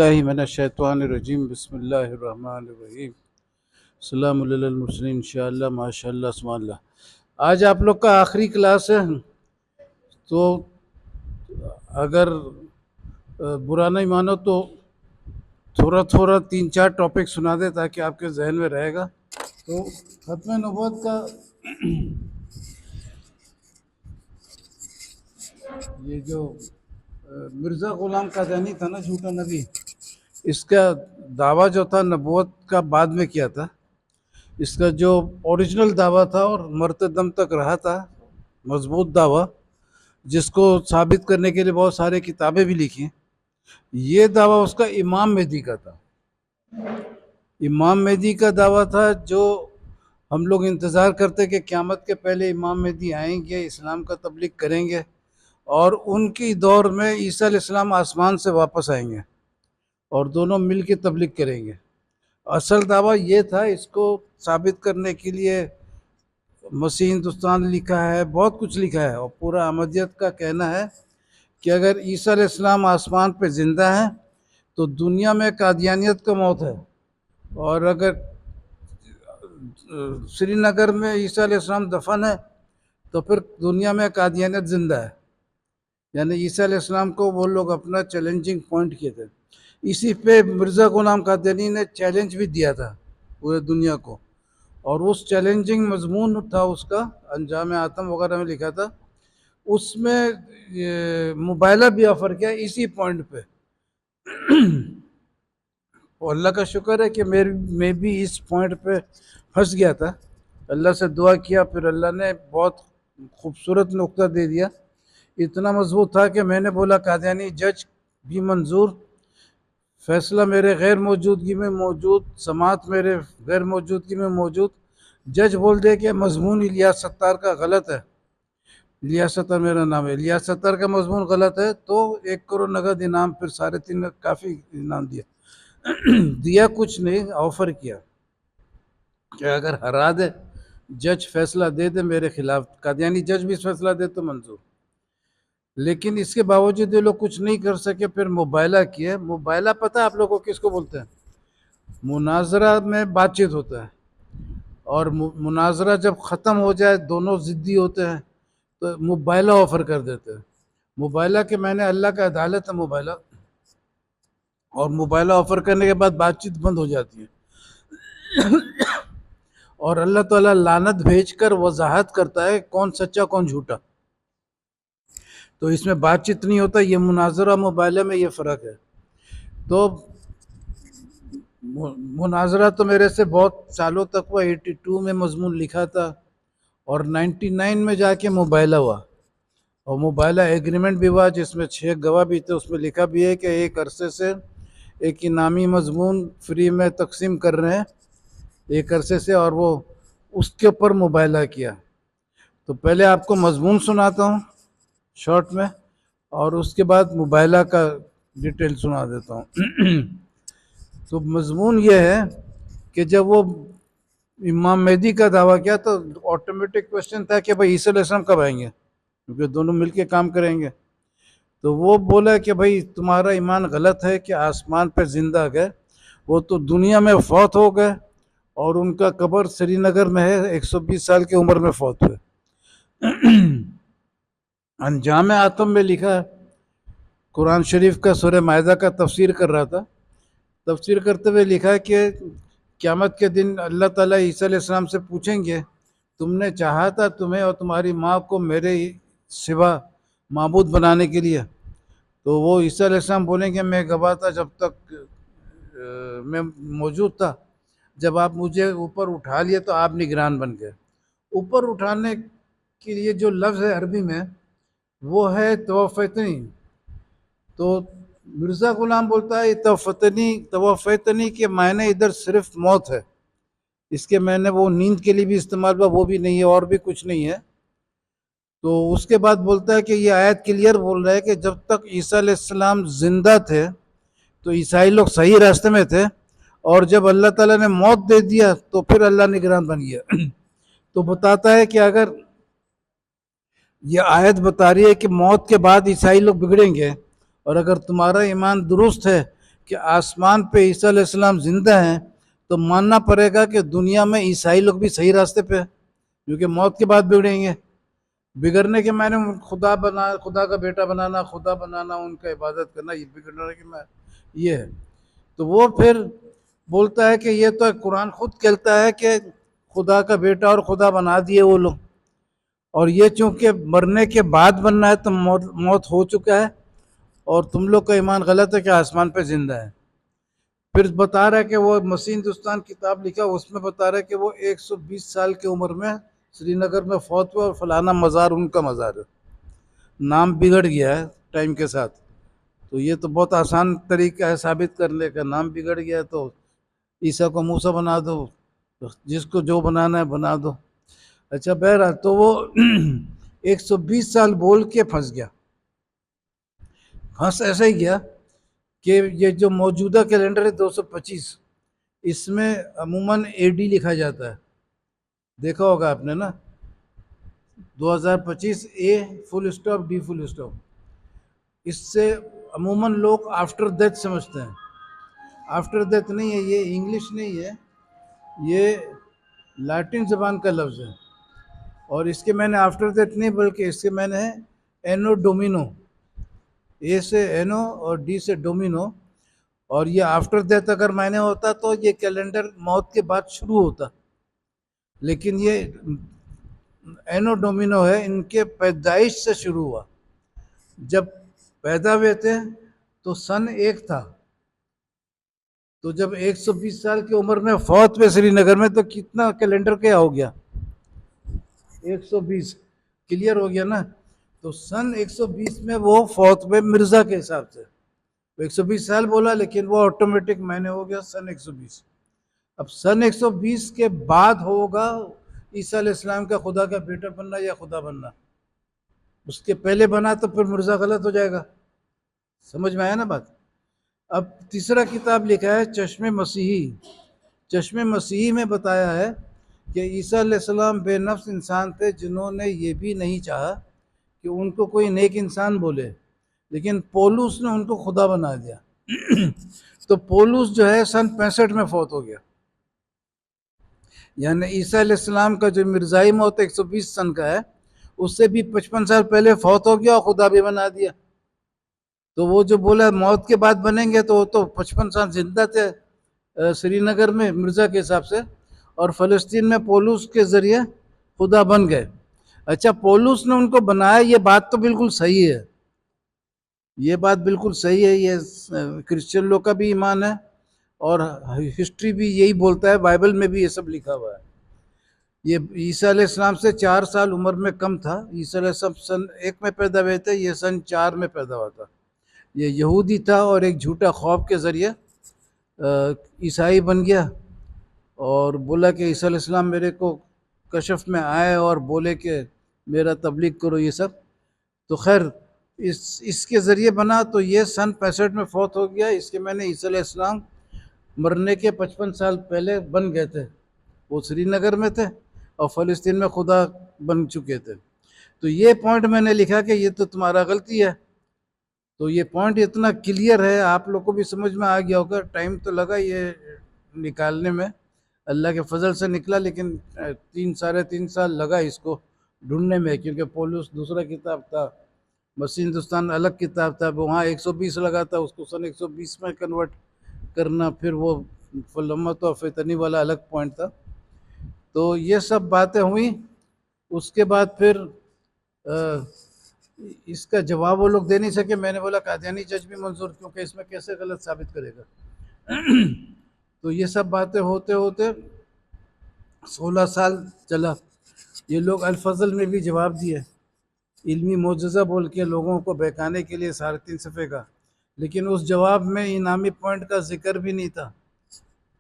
اللہ من الشیطان الرجیم بسم اللہ الرحمن الرحیم السلام علی المرسلین انشاءاللہ ماشاءاللہ سبحان اللہ۔ آج آپ لوگ کا آخری کلاس ہے، تو اگر برا نہیں مانو تو تھوڑا تھوڑا 3-4 ٹاپک سنا دے تاکہ آپ کے ذہن میں رہے گا۔ تو ختم نبوت کا یہ جو مرزا غلام قادیانی تھا نا، جھوٹا نبی، اس کا دعویٰ جو تھا نبوت کا بعد میں کیا تھا۔ اس کا جو اوریجنل دعویٰ تھا اور مرتے دم تک رہا تھا، مضبوط دعویٰ، جس کو ثابت کرنے کے لیے بہت سارے کتابیں بھی لکھی ہیں، یہ دعویٰ اس کا امام مہدی کا تھا۔ امام مہدی کا دعویٰ تھا، جو ہم لوگ انتظار کرتے کہ قیامت کے پہلے امام مہدی آئیں گے، اسلام کا تبلیغ کریں گے، اور ان کی دور میں عیسیٰ علیہ السلام آسمان سے واپس آئیں گے اور دونوں مل کے تبلیغ کریں گے۔ اصل دعویٰ یہ تھا۔ اس کو ثابت کرنے کے لیے مسیح ہندوستان لکھا ہے، بہت کچھ لکھا ہے، اور پورا احمدیت کا کہنا ہے کہ اگر عیسیٰ علیہ السلام آسمان پہ زندہ ہیں تو دنیا میں قادیانیت کا موت ہے، اور اگر سری نگر میں عیسیٰ علیہ السلام دفن ہے تو پھر دنیا میں قادیانیت زندہ ہے۔ یعنی عیسیٰ علیہ السلام کو وہ لوگ اپنا چیلنجنگ پوائنٹ کیے تھے۔ اسی پہ مرزا غلام قادیانی نے چیلنج بھی دیا تھا پورے دنیا کو، اور اس چیلنجنگ مضمون تھا اس کا انجام آتم وغیرہ میں لکھا تھا۔ اس میں مبائلہ بھی آفر کیا اسی پوائنٹ پہ، اور اللہ کا شکر ہے کہ میں بھی اس پوائنٹ پہ پھنس گیا تھا۔ اللہ سے دعا کیا، پھر اللہ نے بہت خوبصورت نقطہ دے دیا۔ اتنا مضبوط تھا کہ میں نے بولا قادیانی جج بھی منظور، فیصلہ میرے غیر موجودگی میں موجود، سماعت میرے غیر موجودگی میں موجود، جج بول دے کہ مضمون الیاس ستار کا غلط ہے، الیاس ستار میرا نام ہے، الیاس ستار کا مضمون غلط ہے، تو 1 کروڑ نقد انعام، پھر 3.5 کافی انعام دیا کچھ نہیں، آفر کیا کہ اگر ہرا دے، جج فیصلہ دے دے میرے خلاف، قادیانی جج بھی فیصلہ دے تو منظور۔ لیکن اس کے باوجود یہ لوگ کچھ نہیں کر سکے، پھر مبائلہ کیا۔ مبائلہ پتہ آپ لوگوں کو کس کو بولتے ہیں؟ مناظرہ میں بات چیت ہوتا ہے، اور مناظرہ جب ختم ہو جائے، دونوں ضدی ہوتے ہیں تو مبائلہ آفر کر دیتے ہیں۔ مبائلہ کے میں نے اللہ کا عدالت ہے مبائلہ، اور مبائلہ آفر کرنے کے بعد بات چیت بند ہو جاتی ہے، اور اللہ تعالیٰ لعنت بھیج کر وضاحت کرتا ہے کون سچا کون جھوٹا۔ تو اس میں بات چیت نہیں ہوتا۔ یہ مناظرہ مبائلہ میں یہ فرق ہے۔ تو مناظرہ تو میرے سے بہت سالوں تک ہوا، 82 میں مضمون لکھا تھا، اور 99 میں جا کے مبائلہ ہوا، اور مبائلہ ایگریمنٹ بھی ہوا جس میں 6 گواہ بھی تھے۔ اس میں لکھا بھی ہے کہ ایک عرصے سے ایک انعامی مضمون فری میں تقسیم کر رہے ہیں ایک عرصے سے، اور وہ اس کے اوپر مبائلہ کیا۔ تو پہلے آپ کو مضمون سناتا ہوں شارٹ میں، اور اس کے بعد مبائلہ کا ڈیٹیل سنا دیتا ہوں۔ تو مضمون یہ ہے کہ جب وہ امام مہدی کا دعویٰ کیا تو آٹومیٹک کوشچن تھا کہ بھائی عیسیٰ علیہ السلام کب آئیں گے، کیونکہ دونوں مل کے کام کریں گے۔ تو وہ بولا کہ بھائی تمہارا ایمان غلط ہے کہ آسمان پہ زندہ گئے، وہ تو دنیا میں فوت ہو گئے، اور ان کا قبر سری نگر میں ہے، 120 سال کی عمر میں فوت ہوئے۔ انجام آتم میں لکھا ہے، قرآن شریف کا سورہ مائدہ کا تفسیر کر رہا تھا، تفسیر کرتے ہوئے لکھا ہے کہ قیامت کے دن اللہ تعالیٰ عیسیٰ علیہ السلام سے پوچھیں گے تم نے چاہا تھا تمہیں اور تمہاری ماں کو میرے سوا معبود بنانے کے لیے؟ تو وہ عیسیٰ علیہ السلام بولیں گے میں گواہ تھا جب تک میں موجود تھا، جب آپ مجھے اوپر اٹھا لیے تو آپ نگران بن گئے۔ اوپر اٹھانے کے لیے جو لفظ ہے عربی میں وہ ہے توفتنی۔ تو مرزا غلام بولتا ہے توفتنی کے معنی ادھر صرف موت ہے، اس کے معنی وہ نیند کے لیے بھی استعمال ہوا، وہ بھی نہیں ہے، اور بھی کچھ نہیں ہے۔ تو اس کے بعد بولتا ہے کہ یہ آیت کلیئر بول رہا ہے کہ جب تک عیسیٰ علیہ السلام زندہ تھے تو عیسائی لوگ صحیح راستے میں تھے، اور جب اللہ تعالیٰ نے موت دے دیا تو پھر اللہ نگران بن گیا۔ تو بتاتا ہے کہ اگر یہ آیت بتا رہی ہے کہ موت کے بعد عیسائی لوگ بگڑیں گے، اور اگر تمہارا ایمان درست ہے کہ آسمان پہ عیسیٰ علیہ السلام زندہ ہیں تو ماننا پڑے گا کہ دنیا میں عیسائی لوگ بھی صحیح راستے پہ ہیں، کیونکہ موت کے بعد بگڑیں گے. بگڑنے کے معنی خدا کا بیٹا بنانا، خدا بنانا، ان کا عبادت کرنا، یہ بگڑنے کے معنی یہ ہے. تو وہ پھر بولتا ہے کہ یہ تو قرآن خود کہتا ہے کہ خدا کا بیٹا اور خدا بنا دیے وہ لوگ، اور یہ چونکہ مرنے کے بعد بننا ہے تو موت ہو چکا ہے، اور تم لوگ کا ایمان غلط ہے کہ آسمان پہ زندہ ہے. پھر بتا رہا ہے کہ وہ مسیح ہندوستان کتاب لکھا، اس میں بتا رہا ہے کہ وہ 120 سال کی عمر میں سری نگر میں فوت ہوئے، اور فلانا مزار ان کا مزار ہے. نام بگڑ گیا ہے ٹائم کے ساتھ. تو یہ تو بہت آسان طریقہ ہے ثابت کرنے کا. نام بگڑ گیا تو عیسیٰ کو موسیٰ بنا دو، جس کو جو بنانا ہے بنا دو. اچھا بہرحال تو وہ 120 سال بول کے پھنس گیا. پھنس ایسا ہی گیا کہ یہ جو موجودہ کیلنڈر ہے 225، اس میں عموماً اے ڈی لکھا جاتا ہے، دیکھا ہوگا آپ نے نا، 2025 A full stop D full stop. اس سے عموماً لوگ آفٹر ڈیتھ سمجھتے ہیں. آفٹر ڈیتھ نہیں ہے، یہ انگلش نہیں ہے، یہ لاٹن زبان کا لفظ ہے، اور اس کے معنی آفٹر ڈیتھ نہیں بلکہ اس کے معنی ہے اینو ڈومینو. اے سے اینو اور ڈی سے ڈومینو. اور یہ آفٹر ڈیتھ اگر معنی ہوتا تو یہ کیلنڈر موت کے بعد شروع ہوتا، لیکن یہ اینو ڈومینو ہے، ان کے پیدائش سے شروع ہوا. جب پیدا ہوئے تھے تو سن 1 تھا، تو جب 120 سال کی عمر میں فوت ہوئے سری نگر میں تو کتنا کیلنڈر کیا ہو گیا؟ 120 کلیئر ہو گیا نا. تو سن 120 میں وہ فوت ہوئے مرزا کے حساب سے. 120 سال بولا لیکن وہ آٹومیٹک معنی ہو گیا سن 120. اب سن 120 کے بعد ہوگا عیسیٰ علیہ السلام کا خدا کا بیٹا بننا یا خدا بننا. اس کے پہلے بنا تو پھر مرزا غلط ہو جائے گا. سمجھ میں آیا نا بات؟ اب تیسرا کتاب لکھا ہے چشم مسیحی. چشم مسیحی میں بتایا ہے کہ عیسیٰ علیہ السلام بے نفس انسان تھے جنہوں نے یہ بھی نہیں چاہا کہ ان کو کوئی نیک انسان بولے، لیکن پولس نے ان کو خدا بنا دیا. تو پولس جو ہے سن 65 میں فوت ہو گیا. یعنی عیسیٰ علیہ السلام کا جو مرزائی موت 120 سن کا ہے، اس سے بھی 55 سال پہلے فوت ہو گیا اور خدا بھی بنا دیا. تو وہ جو بولا موت کے بعد بنیں گے تو وہ تو 55 سال زندہ تھے سری نگر میں مرزا کے حساب سے، اور فلسطین میں پولس کے ذریعے خدا بن گئے. اچھا پولس نے ان کو بنایا، یہ بات تو بالکل صحیح ہے، یہ بات بالکل صحیح ہے. یہ کرسچن لوگ کا بھی ایمان ہے، اور ہسٹری بھی یہی بولتا ہے، بائبل میں بھی یہ سب لکھا ہوا ہے. یہ عیسیٰ علیہ السلام سے 4 سال عمر میں کم تھا. عیسیٰ علیہ السلام سن 1 میں پیدا ہوئے تھے، یہ سن 4 میں پیدا ہوا تھا. یہ یہودی تھا اور ایک جھوٹا خواب کے ذریعے عیسائی بن گیا، اور بولا کہ عیسیٰ علیہ السلام میرے کو کشف میں آئے اور بولے کہ میرا تبلیغ کرو یہ سب. تو خیر اس کے ذریعے بنا، تو یہ سن 65 میں فوت ہو گیا. اس کے میں نے عیسیٰ علیہ السلام مرنے کے 55 سال پہلے بن گئے تھے. وہ سری نگر میں تھے اور فلسطین میں خدا بن چکے تھے. تو یہ پوائنٹ میں نے لکھا کہ یہ تو تمہارا غلطی ہے. تو یہ پوائنٹ اتنا کلیئر ہے، آپ لوگ کو بھی سمجھ میں آ گیا ہوگا. ٹائم تو لگا یہ نکالنے میں، اللہ کے فضل سے نکلا، لیکن 3-3.5 سال لگا اس کو ڈھونڈنے میں، کیونکہ پولس دوسرا کتاب تھا، مسیح ہندوستان الگ کتاب تھا. وہاں 120 لگا تھا، اس کو سن 120 میں کنورٹ کرنا، پھر وہ فلمت و فتنی والا الگ پوائنٹ تھا. تو یہ سب باتیں ہوئیں. اس کے بعد پھر اس کا جواب وہ لوگ دے نہیں سکے. میں نے بولا قادیانی جج بھی منظور، کیونکہ اس میں کیسے غلط ثابت کرے گا. تو یہ سب باتیں ہوتے ہوتے 16 سال چلا. یہ لوگ الفضل میں بھی جواب دیے، علمی معجزہ بول کے لوگوں کو بہکانے کے لیے 3.5 صفحے کا، لیکن اس جواب میں انعامی پوائنٹ کا ذکر بھی نہیں تھا.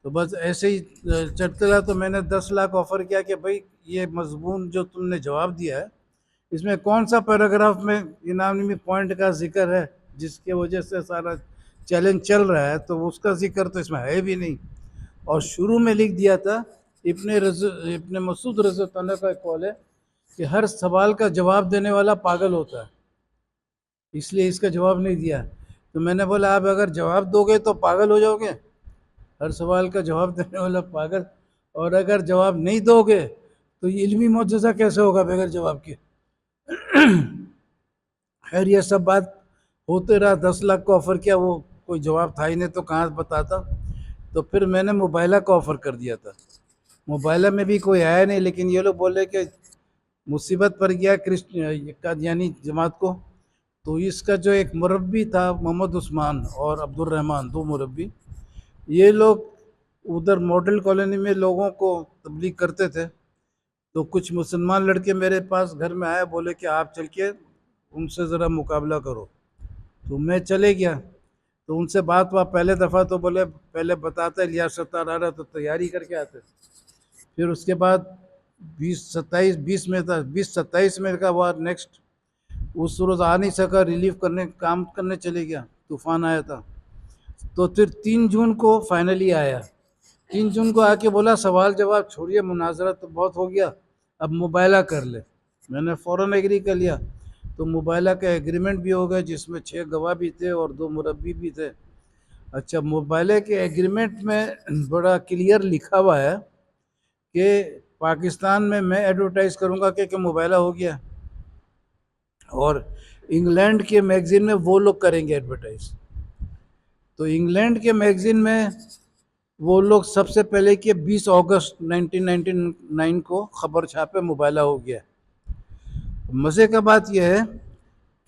تو بس ایسے ہی چڑھتے رہا. تو میں نے 10 لاکھ آفر کیا کہ بھائی یہ مضمون جو تم نے جواب دیا ہے، اس میں کون سا پیراگراف میں انعامی پوائنٹ کا ذکر ہے جس کی وجہ سے سارا چیلنج چل رہا ہے. تو اس کا ذکر تو اس میں ہے بھی نہیں. اور شروع میں لکھ دیا تھا ابن مسعود رضی اللہ عنہ کا قول ہے کہ ہر سوال کا جواب دینے والا پاگل ہوتا ہے، اس لیے اس کا جواب نہیں دیا. تو میں نے بولا آپ اگر جواب دو گے تو پاگل ہو جاؤ گے، ہر سوال کا جواب دینے والا پاگل، اور اگر جواب نہیں دو گے تو یہ علمی معجزہ کیسے ہوگا بغیر جواب کے؟ خیر یہ سب بات ہوتے رہا، 10 لاکھ کو آفر کیا، وہ کوئی جواب تھا ہی نہیں تو کہاں بتاتا۔ تو پھر میں نے موبائلہ کو آفر کر دیا تھا، موبائلہ میں بھی کوئی آیا نہیں، لیکن یہ لوگ بولے کہ مصیبت پر گیا قادیانی جماعت کو، تو اس کا جو ایک مربی تھا محمد عثمان اور عبد الرحمن، 2 مربی، یہ لوگ ادھر ماڈل کالونی میں لوگوں کو تبلیغ کرتے تھے، تو کچھ مسلمان لڑکے میرے پاس گھر میں آئے، بولے کہ آپ چل کے ان سے ذرا مقابلہ کرو، تو میں چلے گیا، تو ان سے بات ہوا پہلے دفعہ، تو بولے پہلے بتاتا الیاس ستار آ رہا تو تیاری کر کے آتے، پھر اس کے بعد 20 27 میں کا ہوا نیکسٹ، اس روز آ نہیں سکا، ریلیف کرنے کام کرنے چلے گیا، طوفان آیا تھا، تو پھر 3 جون کو فائنلی آیا، 3 جون کو آ کے بولا سوال جواب چھوڑیے، مناظرہ تو بہت ہو گیا، اب موبائلہ کر لے، میں نے فوراً ایگری کر لیا، تو موبائلہ کا ایگریمنٹ بھی ہو گیا جس میں 6 گواہ بھی تھے اور 2 مربی بھی تھے۔ اچھا، موبائلہ کے ایگریمنٹ میں بڑا کلیئر لکھا ہوا ہے کہ پاکستان میں ایڈورٹائز کروں گا کہ موبائلہ ہو گیا، اور انگلینڈ کے میگزین میں وہ لوگ کریں گے ایڈورٹائز، تو انگلینڈ کے میگزین میں وہ لوگ سب سے پہلے کہ 20 اگست 1999 کو خبر چھاپے موبائلہ ہو گیا۔ مزے کا بات یہ ہے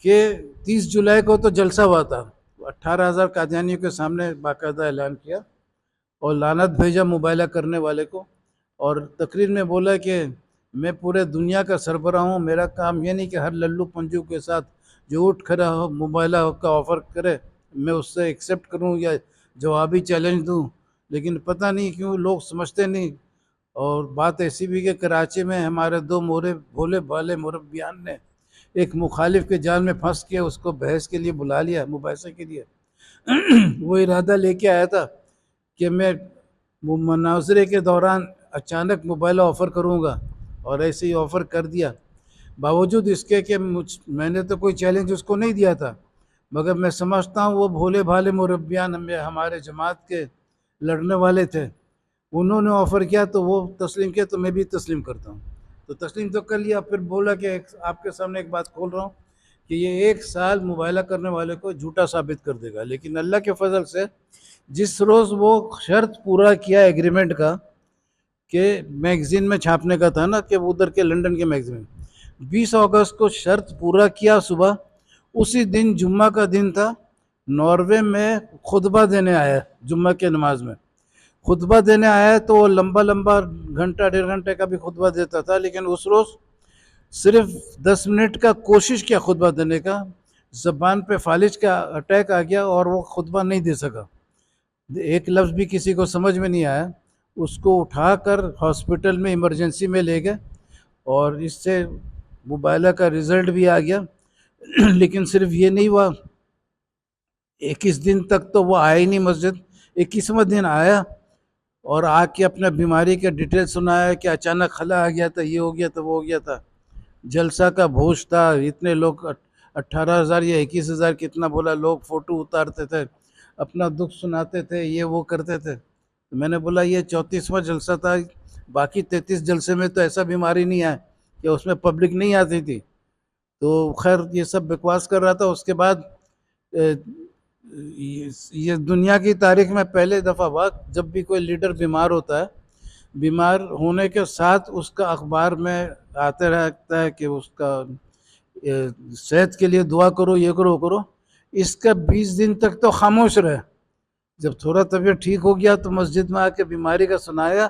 کہ 30 جولائی کو تو جلسہ ہوا تھا، 18,000 قادیانیوں کے سامنے باقاعدہ اعلان کیا اور لعنت بھیجا موبائلہ کرنے والے کو، اور تقریر میں بولا کہ میں پورے دنیا کا سربراہ ہوں، میرا کام یہ نہیں کہ ہر للو پنجو کے ساتھ جو اٹھ کھڑا ہو موبائلہ کا آفر کرے میں اس سے ایکسیپٹ کروں یا جوابی چیلنج دوں، لیکن پتہ نہیں کیوں لوگ سمجھتے نہیں، اور بات ایسی بھی کہ کراچی میں ہمارے 2 بھولے بھالے مربیان نے ایک مخالف کے جال میں پھنس کے اس کو بحث کے لیے بلا لیا، مباحثے کے لیے، وہ ارادہ لے کے آیا تھا کہ میں مناظرے کے دوران اچانک موبائلہ آفر کروں گا، اور ایسے ہی آفر کر دیا، باوجود اس کے کہ میں نے تو کوئی چیلنج اس کو نہیں دیا تھا، مگر میں سمجھتا ہوں وہ بھولے بھالے مربیان ہمارے جماعت کے لڑنے والے تھے، انہوں نے آفر کیا تو وہ تسلیم کیا، تو میں بھی تسلیم کرتا ہوں، تو تسلیم تو کر لیا۔ پھر بولا کہ آپ کے سامنے ایک بات کھول رہا ہوں کہ یہ 1 سال موبائلہ کرنے والے کو جھوٹا ثابت کر دے گا، لیکن اللہ کے فضل سے جس روز وہ شرط پورا کیا ایگریمنٹ کا کہ میگزین میں چھاپنے کا تھا نا، کہ ادھر کے لنڈن کے میگزین، 20 اگست کو شرط پورا کیا صبح، اسی دن جمعہ کا دن تھا، ناروے میں خطبہ دینے آیا، جمعہ کے نماز میں خطبہ دینے آیا، تو وہ لمبا 1.5 گھنٹے کا بھی خطبہ دیتا تھا، لیکن اس روز صرف 10 منٹ کا کوشش کیا خطبہ دینے کا، زبان پہ فالج کا اٹیک آ گیا اور وہ خطبہ نہیں دے سکا، ایک لفظ بھی کسی کو سمجھ میں نہیں آیا، اس کو اٹھا کر ہاسپٹل میں ایمرجنسی میں لے گئے، اور اس سے موبائلہ کا رزلٹ بھی آ گیا، لیکن صرف یہ نہیں ہوا، 21 دن تک تو وہ آیا ہی نہیں مسجد، 21واں دن آیا اور آ کے اپنا بیماری کے ڈیٹیل سنایا کہ اچانک خلا آ گیا تھا، یہ ہو گیا تھا، وہ ہو گیا تھا، جلسہ کا بھوج تھا، اتنے لوگ 18,000 یا 21,000 کتنا بولا، لوگ فوٹو اتارتے تھے، اپنا دکھ سناتے تھے، یہ وہ کرتے تھے، میں نے بولا یہ 34واں جلسہ تھا، باقی 33 جلسے میں تو ایسا بیماری نہیں آیا کہ اس میں پبلک نہیں آتی تھی، تو خیر یہ سب بکواس کر رہا تھا۔ اس کے بعد یہ دنیا کی تاریخ میں پہلے دفعہ ہوا جب بھی کوئی لیڈر بیمار ہوتا ہے، بیمار ہونے کے ساتھ اس کا اخبار میں آتے رہتا ہے کہ اس کا صحت کے لیے دعا کرو، یہ کرو وہ کرو، اس کا 20 دن تک تو خاموش رہے، جب تھوڑا طبیعت ٹھیک ہو گیا تو مسجد میں آ کے بیماری کا سنایا،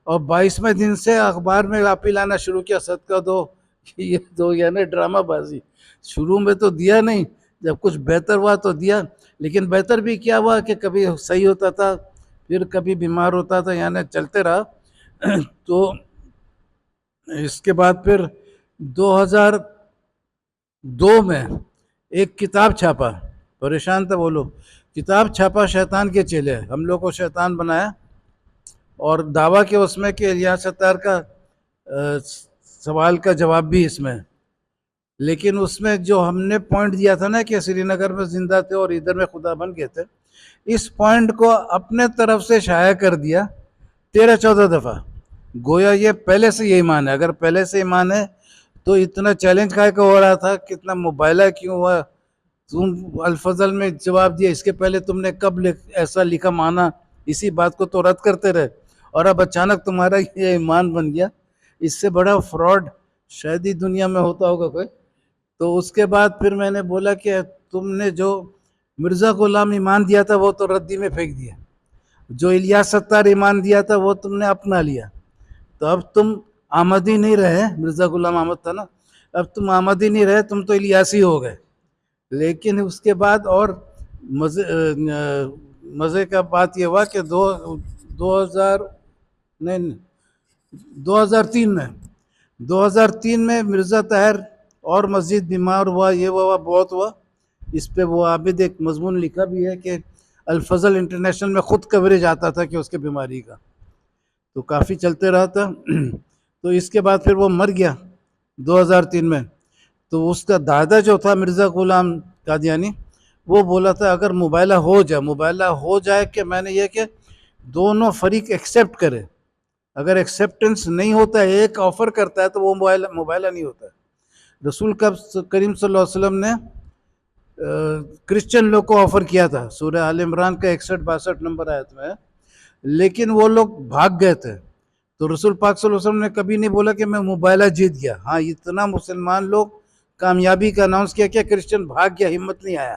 اور 22ویں دن سے اخبار میں آپ ہی لانا شروع کیا، صدقہ دو، یہ دو، یعنی ڈرامہ بازی، شروع میں تو دیا نہیں، جب کچھ بہتر ہوا تو دیا، لیکن بہتر بھی کیا ہوا کہ کبھی صحیح ہوتا تھا پھر کبھی بیمار ہوتا تھا، یعنی چلتے رہا۔ تو اس کے بعد پھر 2002 میں ایک کتاب چھاپا، پریشان تھا وہ لوگ، کتاب چھاپا شیطان کے چیلے، ہم لوگ کو شیطان بنایا، اور دعویٰ کہ اس میں کہ الیاس ستار کا سوال کا جواب بھی اس میں، لیکن اس میں جو ہم نے پوائنٹ دیا تھا نا کہ سری نگر میں زندہ تھے اور ادھر میں خدا بن گئے تھے، اس پوائنٹ کو اپنے طرف سے شائع کر دیا 13-14 دفعہ. گویا یہ پہلے سے یہ ایمان ہے. اگر پہلے سے ایمان ہے تو اتنا چیلنج کا ہو رہا تھا، کتنا مبالغہ کیوں ہوا. تم الفضل میں جواب دیا، اس کے پہلے تم نے کب ایسا لکھا مانا، اسی بات کو تو رد کرتے رہے، اور اب اچانک تمہارا یہ ایمان بن گیا. اس سے بڑا فراڈ شاید ہی دنیا میں ہوتا ہوگا کوئی. تو اس کے بعد پھر میں نے بولا کہ تم نے جو مرزا غلام ایمان دیا تھا وہ تو ردی میں پھینک دیا، جو الیاس ستار ایمان دیا تھا وہ تم نے اپنا لیا. تو اب تم آمدی نہیں رہے، مرزا غلام احمد تھا نا، اب تم آمدی نہیں رہے، تم تو الیاسی ہو گئے. لیکن اس کے بعد اور مزے کا بات یہ ہوا کہ دو ہزار نہیں 2003 میں مرزا طاہر اور مزید بیمار ہوا، یہ ہوا بہت ہوا. اس پہ وہ عابد ایک مضمون لکھا بھی ہے کہ الفضل انٹرنیشنل میں خود کوریج آتا تھا کہ اس کے بیماری کا، تو کافی چلتے رہا تھا. تو اس کے بعد پھر وہ مر گیا 2003 میں. تو اس کا دادا جو تھا مرزا غلام قادیانی، وہ بولا تھا اگر مباہلہ ہو جائے کہ میں نے یہ کہ دونوں فریق ایکسیپٹ کرے. اگر ایکسیپٹنس نہیں ہوتا ہے، ایک آفر کرتا ہے تو وہ مباہلہ نہیں ہوتا ہے. رسول کریم صلی اللہ علیہ وسلم نے کرسچن لوگ کو آفر کیا تھا، سورہ آل عمران کا 61-62 نمبر آیت میں، لیکن وہ لوگ بھاگ گئے تھے. تو رسول پاک صلی اللہ علیہ وسلم نے کبھی نہیں بولا کہ میں مباہلہ جیت گیا. ہاں، اتنا مسلمان لوگ کامیابی کا اناؤنس کیا کہ کرسچن بھاگ گیا، ہمت نہیں آیا.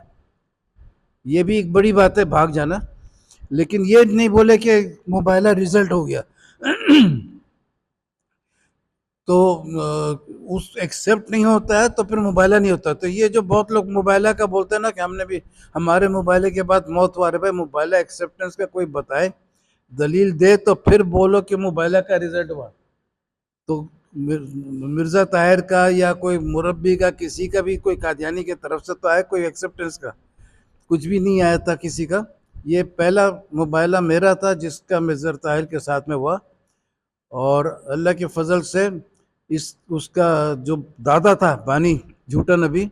یہ بھی ایک بڑی بات ہے بھاگ جانا، لیکن یہ نہیں بولے کہ مباہلہ ریزلٹ ہو گیا. تو اس ایکسیپٹ نہیں ہوتا ہے تو پھر مباہلہ نہیں ہوتا. تو یہ جو بہت لوگ مباہلہ کا بولتے ہیں نا کہ ہم نے بھی ہمارے مباہلے کے بعد موت ہوا، رہے بھائی مباہلہ ایکسیپٹنس کا کوئی بتائے، دلیل دے تو پھر بولو کہ مباہلہ کا رزلٹ ہوا. تو مرزا طاہر کا یا کوئی مربی کا، کسی کا بھی، کوئی قادیانی کی طرف سے تو آئے کوئی ایکسیپٹنس کا کچھ بھی نہیں آیا تھا کسی کا. یہ پہلا مباہلہ میرا تھا جس کا مرزا طاہر کے ساتھ میں ہوا، اور اللہ کے فضل سے اس کا جو دادا تھا بانی جھوٹا نبی،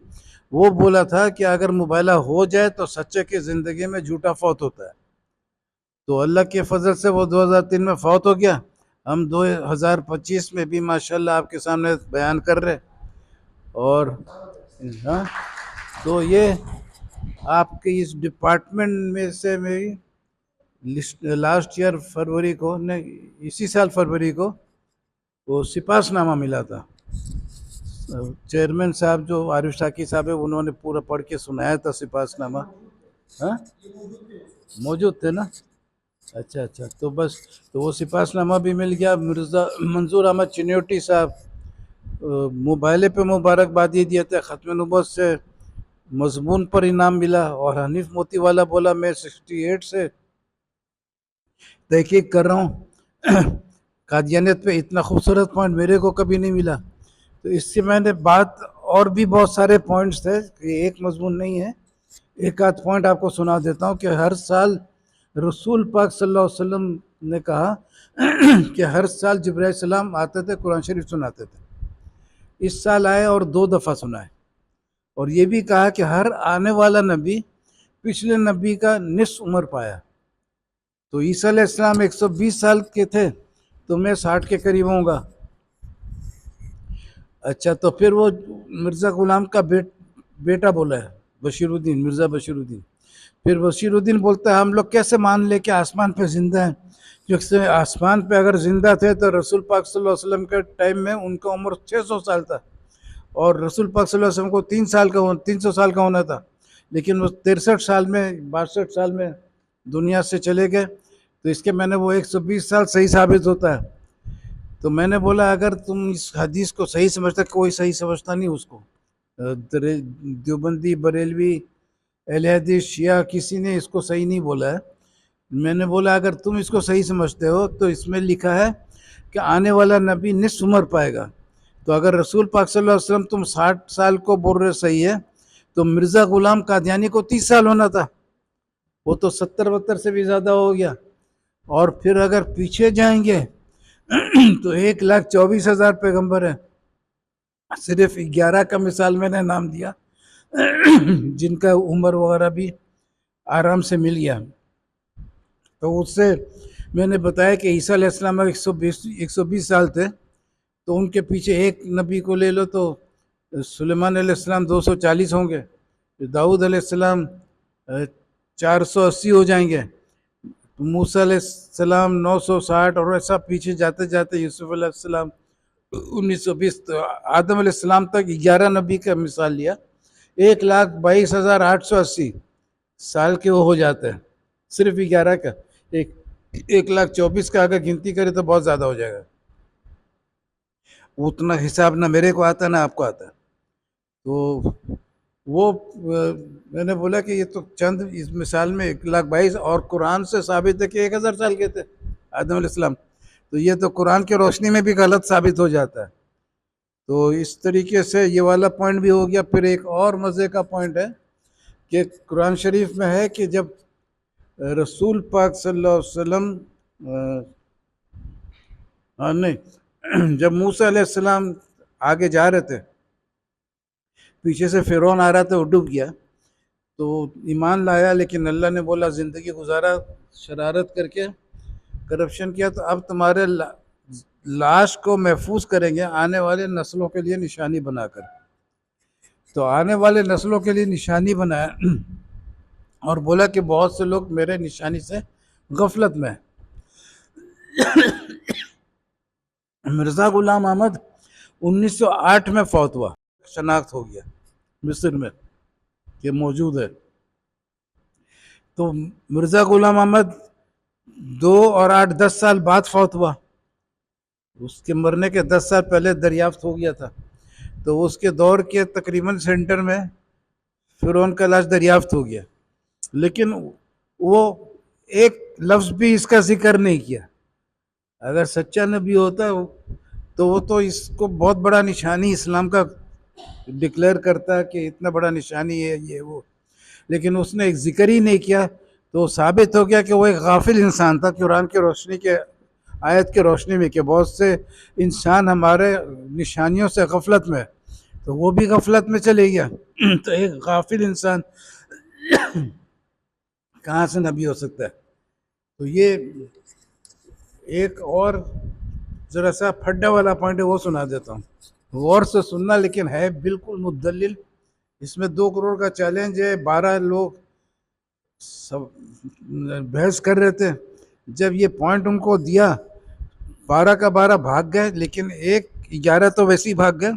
وہ بولا تھا کہ اگر مباہلہ ہو جائے تو سچے کی زندگی میں جھوٹا فوت ہوتا ہے. تو اللہ کے فضل سے وہ 2003 میں فوت ہو گیا. ہم 2025 میں بھی ماشاءاللہ آپ کے سامنے بیان کر رہے. اور ہاں، تو یہ آپ کے اس ڈپارٹمنٹ میں سے میری لاسٹ ایئر فروری کو، نہیں اسی سال فروری کو، وہ سپاس نامہ ملا تھا. چیئرمین صاحب جو عارف شاکی صاحب ہے، انہوں نے پورا پڑھ کے سنایا تھا سپاس نامہ. ہاں، موجود تھے نا. اچھا اچھا، تو بس تو وہ سپاس نامہ بھی مل گیا. مرزا منظور احمد چنیوٹی صاحب مباہلے پہ مبارکبادی دیے تھے، ختم نبوت سے مضمون پر انعام ملا. اور حنیف موتی والا بولا میں 68 سے تحقیق کر رہا ہوں، قادیانیت پہ اتنا خوبصورت پوائنٹ میرے کو کبھی نہیں ملا. تو اس سے میں نے بات، اور بھی بہت سارے پوائنٹس تھے، یہ ایک مضمون نہیں ہے. ایک آدھ پوائنٹ آپ کو سنا دیتا ہوں کہ ہر سال رسول پاک صلی اللہ علیہ وسلم نے کہا کہ ہر سال جبرائیل السلام آتے تھے، قرآن شریف سناتے تھے. اس سال آئے اور 2 دفعہ سنائے. اور یہ بھی کہا کہ ہر آنے والا نبی پچھلے نبی کا نصف عمر پایا. تو عیسیٰ علیہ السلام 120 سال کے تھے، تو میں 60 کے قریب ہوں گا. اچھا، تو پھر وہ مرزا غلام کا بیٹا بولا ہے بشیر الدین، مرزا بشیر الدین. پھر بشیر الدین بولتا ہے ہم لوگ کیسے مان لے کہ آسمان پہ زندہ ہیں، کیونکہ آسمان پہ اگر زندہ تھے تو رسول پاک صلی اللہ علیہ وسلم کے ٹائم میں ان کا عمر 600 سال تھا، اور رسول پاک صلی اللہ علیہ وسلم کو 300 سال کا ہونا تھا. لیکن وہ 63 سال میں 62 سال میں دنیا سے چلے گئے. تو اس کے میں نے وہ 120 سال صحیح ثابت ہوتا ہے. تو میں نے بولا اگر تم اس حدیث کو صحیح سمجھتا، کوئی صحیح سمجھتا نہیں اس کو، دیوبندی، بریلوی، اہل حدیث، شیعہ، کسی نے اس کو صحیح نہیں بولا ہے. میں نے بولا اگر تم اس کو صحیح سمجھتے ہو تو اس میں لکھا ہے کہ آنے والا نبی نصف عمر پائے گا. تو اگر رسول پاک صلی اللہ علیہ وسلم تم 60 سال کو بول رہے صحیح ہے، تو مرزا غلام قادیانی کو 30 سال ہونا تھا، وہ تو 70-72 سے بھی زیادہ ہو گیا. اور پھر اگر پیچھے جائیں گے تو 1,24,000 پیغمبر ہیں. صرف 11 کا مثال میں نے نام دیا جن کا عمر وغیرہ بھی آرام سے مل گیا. تو اس سے میں نے بتایا کہ عیسیٰ علیہ السلام 120 سال تھے، تو ان کے پیچھے ایک نبی کو لے لو تو سلیمان علیہ السلام 240 ہوں گے، داؤد علیہ السلام 480 ہو جائیں گے، موسیٰ علیہ السلام 960، اور ایسا پیچھے جاتے جاتے یوسف علیہ السلام 1920، تو آدم علیہ السلام تک 11 نبی کا مثال لیا. 1,22,880 سال کے وہ ہو جاتے ہیں صرف 11 کا. 1,24,000 کا اگر گنتی کرے تو بہت زیادہ ہو جائے گا. اتنا حساب نہ میرے کو آتا نہ آپ کو آتا. تو وہ میں نے بولا کہ یہ تو چند اس مثال میں 1,22,000، اور قرآن سے ثابت ہے کہ 1,000 سال کے تھے آدم علیہ السلام. تو یہ تو قرآن کی روشنی میں بھی غلط ثابت ہو جاتا ہے. تو اس طریقے سے یہ والا پوائنٹ بھی ہو گیا. پھر ایک اور مزے کا پوائنٹ ہے کہ قرآن شریف میں ہے کہ جب رسول پاک صلی اللہ علیہ وسلم جب موسیٰ علیہ السلام آگے جا رہے تھے، پیچھے سے فرعون آ رہا تھا، وہ ڈوب گیا، تو ایمان لایا، لیکن اللہ نے بولا زندگی گزارا، شرارت کر کے کرپشن کیا، تو اب تمہارے لاش کو محفوظ کریں گے آنے والے نسلوں کے لیے نشانی بنا کر. تو آنے والے نسلوں کے لیے نشانی بنایا اور بولا کہ بہت سے لوگ میرے نشانی سے غفلت میں. مرزا غلام احمد 1908 میں فوت ہوا، شناخت ہو گیا مصر میں کہ موجود ہے. تو مرزا غلام احمد 2 اور 8 10 سال بعد فوت ہوا. اس کے مرنے کے 10 سال پہلے دریافت ہو گیا تھا. تو اس کے دور کے تقریباً سینٹر میں فرعون کا لاش دریافت ہو گیا، لیکن وہ ایک لفظ بھی اس کا ذکر نہیں کیا. اگر سچا نبی ہوتا تو وہ تو اس کو بہت بڑا نشانی اسلام کا ڈکلیئر کرتا ہے کہ اتنا بڑا نشانی ہے یہ وہ، لیکن اس نے ایک ذکر ہی نہیں کیا. تو ثابت ہو گیا کہ وہ ایک غافل انسان تھا قرآن کی روشنی کے آیت کی روشنی میں، کہ بہت سے انسان ہمارے نشانیوں سے غفلت میں، تو وہ بھی غفلت میں چلے گیا. تو ایک غافل انسان کہاں سے نبی ہو سکتا ہے؟ تو یہ ایک اور ذرا سا پھڈا والا پوائنٹ ہے، وہ سنا دیتا ہوں، غور سے سننا، لیکن ہے بالکل مدلل. اس میں 2 کروڑ کا چیلنج ہے. 12 لوگ سب بحث کر رہے تھے. جب یہ پوائنٹ ان کو دیا، 12 کا 12 بھاگ گئے، لیکن 11 تو ویسے ہی بھاگ گئے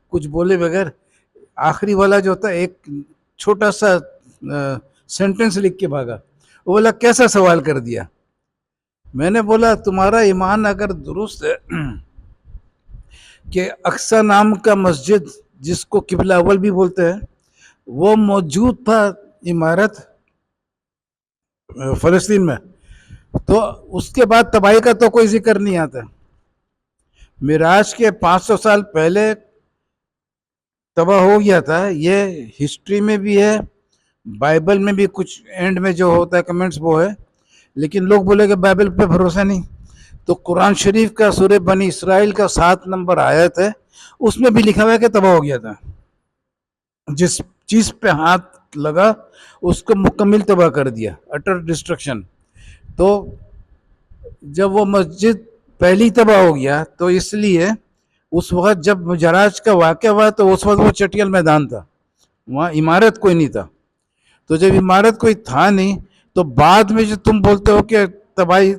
کچھ بولے بغیر. آخری والا جو تھا ایک چھوٹا سا سینٹنس لکھ کے بھاگا. وہ بولا کیسا سوال کر دیا؟ میں نے بولا تمہارا ایمان اگر درست ہے کہ اقصی نام کا مسجد جس کو قبلہ اول بھی بولتے ہیں وہ موجود تھا عمارت فلسطین میں، تو اس کے بعد تباہی کا تو کوئی ذکر نہیں آتا. معراج کے 500 سال پہلے تباہ ہو گیا تھا، یہ ہسٹری میں بھی ہے، بائبل میں بھی کچھ اینڈ میں جو ہوتا ہے کمنٹس وہ ہے، لیکن لوگ بولے کہ بائبل پہ بھروسہ نہیں. تو قرآن شریف کا سورہ بنی اسرائیل کا 7 نمبر آیت ہے، اس میں بھی لکھا ہوا ہے کہ تباہ ہو گیا تھا. جس چیز پہ ہاتھ لگا اس کو مکمل تباہ کر دیا، اٹر ڈسٹرکشن. تو جب وہ مسجد پہلی تباہ ہو گیا تو اس لیے اس وقت جب معراج کا واقعہ ہوا تو اس وقت وہ چٹیل میدان تھا، وہاں عمارت کوئی نہیں تھا. تو جب عمارت کوئی تھا نہیں تو بعد میں جو تم بولتے ہو کہ تباہی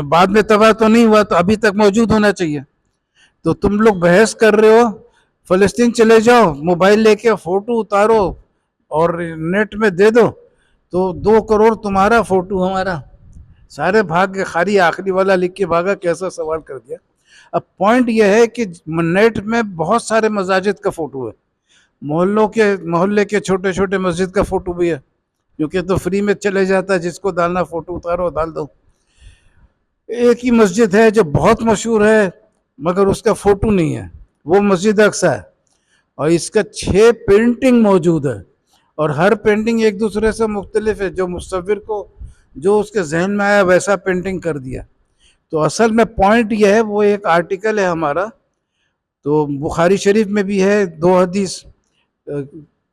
بعد میں تباہ تو نہیں ہوا، تو ابھی تک موجود ہونا چاہیے. تو تم لوگ بحث کر رہے ہو، فلسطین چلے جاؤ، موبائل لے کے فوٹو اتارو اور نیٹ میں دے دو، تو 2 کروڑ تمہارا، فوٹو ہمارا، سارے بھاگ کے خالی آخری والا لکھ کے بھاگا. کیسا سوال کر دیا؟ اب پوائنٹ یہ ہے کہ نیٹ میں بہت سارے مساجد کا فوٹو ہے، محلے کے چھوٹے چھوٹے مسجد کا فوٹو بھی ہے، کیونکہ تو فری میں چلے جاتا ہے، جس کو ڈالنا فوٹو اتارو ڈال دو. ایک ہی مسجد ہے جو بہت مشہور ہے مگر اس کا فوٹو نہیں ہے، وہ مسجد اقصی ہے، اور اس کا 6 پینٹنگ موجود ہے، اور ہر پینٹنگ ایک دوسرے سے مختلف ہے. جو مصور کو جو اس کے ذہن میں آیا ویسا پینٹنگ کر دیا. تو اصل میں پوائنٹ یہ ہے، وہ ایک آرٹیکل ہے ہمارا تو بخاری شریف میں بھی ہے 2 حدیث،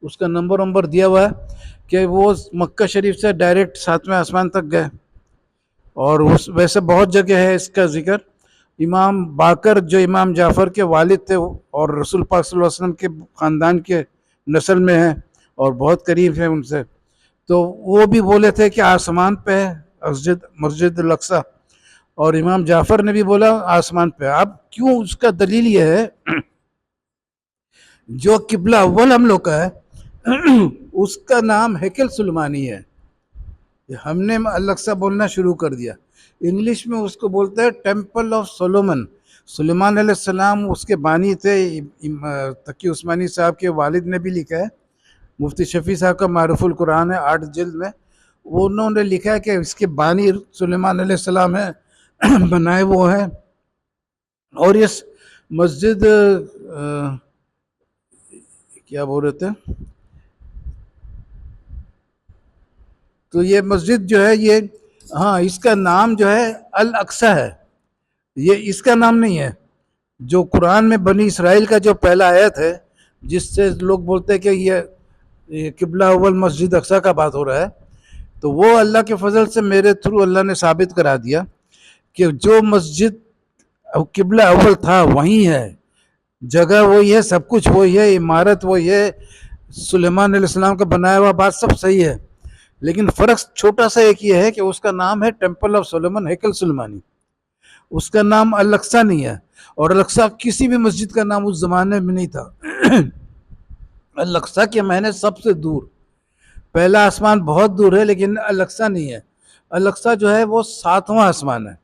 اس کا نمبر دیا ہوا ہے کہ وہ مکہ شریف سے ڈائریکٹ 7ویں آسمان تک گئے، اور ویسے بہت جگہ ہے اس کا ذکر۔ امام باقر جو امام جعفر کے والد تھے اور رسول پاک صلی اللہ علیہ وسلم کے خاندان کے نسل میں ہیں اور بہت قریب ہیں ان سے، تو وہ بھی بولے تھے کہ آسمان پہ ہے مسجد الاقصی، اور امام جعفر نے بھی بولا آسمان پہ۔ اب کیوں، اس کا دلیل یہ ہے جو قبلہ اول ہم لوگ کا ہے اس کا نام ہیکل سلیمانی ہے۔ ہم نے الاقصی بولنا شروع کر دیا، انگلش میں اس کو بولتے ہیں ٹیمپل آف سولومن۔ سلیمان علیہ السلام اس کے بانی تھے، تقی عثمانی صاحب کے والد نے بھی لکھا ہے، مفتی شفیع صاحب کا معروف القرآن ہے 8 جلد میں، انہوں نے لکھا ہے کہ اس کے بانی سلیمان علیہ السلام ہے، بنائے وہ ہیں۔ اور اس مسجد کیا بول رہے تھے، تو یہ مسجد جو ہے یہ، ہاں اس کا نام جو ہے الاقصی ہے، یہ اس کا نام نہیں ہے۔ جو قرآن میں بنی اسرائیل کا جو پہلا آیت ہے جس سے لوگ بولتے ہیں کہ یہ قبلہ اول مسجد اقصی کا بات ہو رہا ہے، تو وہ اللہ کے فضل سے میرے تھرو اللہ نے ثابت کرا دیا کہ جو مسجد قبلہ اول تھا وہیں ہے، جگہ وہی ہے، سب کچھ وہی ہے، عمارت وہی ہے، سلیمان علیہ السلام کا بنایا ہوا بات سب صحیح ہے، لیکن فرق چھوٹا سا ایک یہ ہے کہ اس کا نام ہے ٹیمپل آف سلیمان، ہیکل سلیمانی، اس کا نام الاقصی نہیں ہے۔ اور الاقصی کسی بھی مسجد کا نام اس زمانے میں نہیں تھا۔ الاقصی کے معنی سب سے دور، پہلا آسمان بہت دور ہے لیکن الاقصی نہیں ہے۔ الاقصی جو ہے وہ 7واں آسمان ہے۔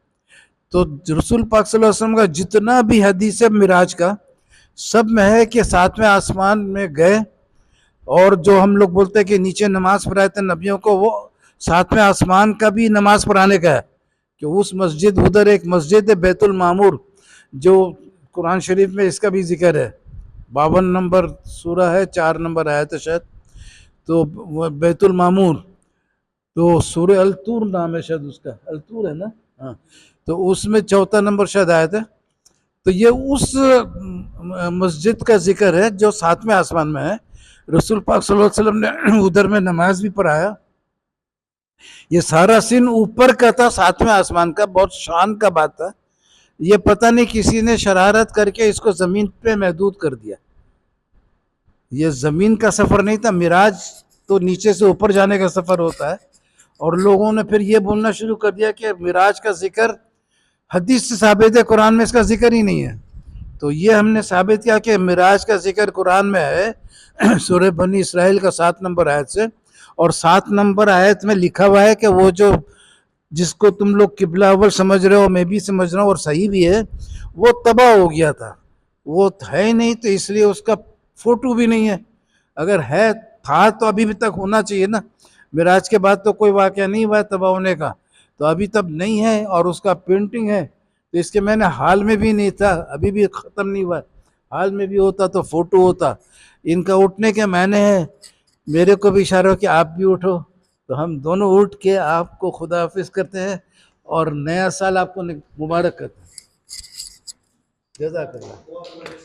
تو رسول پاک صلی اللہ علیہ وسلم کا جتنا بھی حدیث ہے معراج کا، سب میں ہے کہ 7ویں آسمان میں گئے، اور جو ہم لوگ بولتے ہیں کہ نیچے نماز پڑھائے تھے نبیوں کو، وہ 7ویں آسمان کا بھی نماز پڑھانے کا ہے، کہ اس مسجد، ادھر ایک مسجد ہے بیت المعمور، جو قرآن شریف میں اس کا بھی ذکر ہے، 52 نمبر سورہ ہے، 4 نمبر آیت ہے شاید، تو بیت المعمور، تو سورہ الطور نام ہے شاید اس کا، الطور ہے نا، ہاں، تو اس میں 4 نمبر شاید آیت ہے۔ تو یہ اس مسجد کا ذکر ہے جو 7ویں آسمان میں ہے۔ رسول پاک صلی اللہ علیہ وسلم نے ادھر میں نماز بھی پڑھایا۔ یہ سارا سین اوپر کا تھا، 7ویں آسمان کا، بہت شان کا بات تھا۔ یہ پتہ نہیں کسی نے شرارت کر کے اس کو زمین پہ محدود کر دیا۔ یہ زمین کا سفر نہیں تھا، معراج تو نیچے سے اوپر جانے کا سفر ہوتا ہے، اور لوگوں نے پھر یہ بولنا شروع کر دیا کہ معراج کا ذکر حدیث سے ثابت ہے، قرآن میں اس کا ذکر ہی نہیں ہے۔ تو یہ ہم نے ثابت کیا کہ معراج کا ذکر قرآن میں ہے سورہ بنی اسرائیل کا 7 نمبر آیت سے، اور 7 نمبر آیت میں لکھا ہوا ہے کہ وہ جو جس کو تم لوگ قبلہ اول سمجھ رہے ہو، میں بھی سمجھ رہا ہوں اور صحیح بھی ہے، وہ تباہ ہو گیا تھا، وہ ہے ہی نہیں، تو اس لیے اس کا فوٹو بھی نہیں ہے۔ اگر ہے تھا تو ابھی بھی تک ہونا چاہیے نا، معراج کے بعد تو کوئی واقعہ نہیں ہوا ہے تباہ ہونے کا، تو ابھی تب نہیں ہے، اور اس کا پینٹنگ ہے، تو اس کے میں نے حال میں بھی نہیں تھا، ابھی بھی ختم نہیں ہوا ہے، حال میں بھی ہوتا تو فوٹو ہوتا۔ ان کا اٹھنے کے معنی ہے، میرے کو بھی اشارہ ہو کہ آپ بھی اٹھو، تو ہم دونوں اٹھ کے آپ کو خدا حافظ کرتے ہیں اور نیا سال آپ کو مبارک کرتے ہیں۔ جزاک اللہ۔